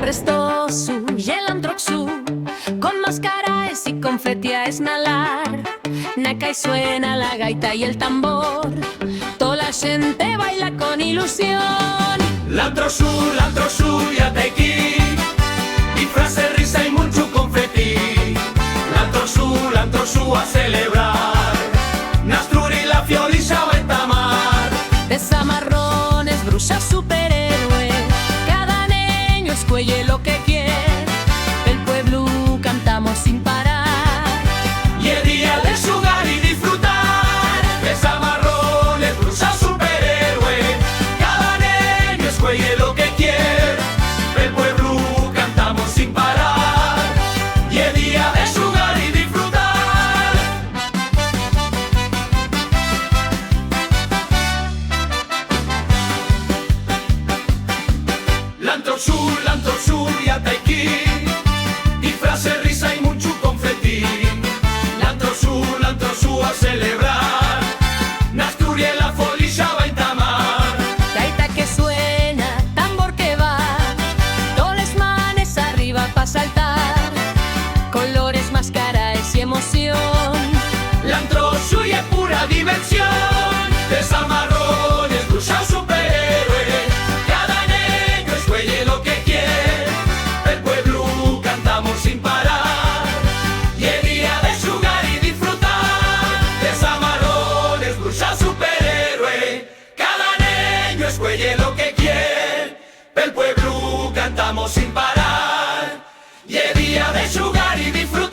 restosu y el antroxu, con máscaras y confeti a esnalar. Naca y suena la gaita y el tambor, toda la gente baila con ilusión. L'antroxu y atequí, disfraces, risa y mucho confeti. L'antroxu a celebrar, Nastruri la fiolilla va a entamar. Desamarrones, brujas, superhéroe, cada niño escuelle lo que quiere. El pueblo cantamos sin parar, Y el día de jugar y disfrutar. Desamarrones, brujas, superhéroe, cada niño escuelle lo que quiere. El pueblo cantamos sin parar. Y el día de jugar y disfrutar. L'antroxu y atequí, disfraces, risa y mucho confeti. L'antroxu a celebrar, Nasturia la folilla va a entamar. gaita que suena, tambor que va, todos los manes arriba pa' saltar, colores, máscaras y emoción. L'antroxu y es pura diversión. Desamarrones, brujas, superhéroe, cada niño escuelle lo que quiere. El pueblo cantamos sin parar. Y el día de jugar y disfrutar. Desamarrones, brujas, superhéroe, cada niño escuelle lo que quiere. El pueblo cantamos sin parar. Y el día de jugar y disfrutar.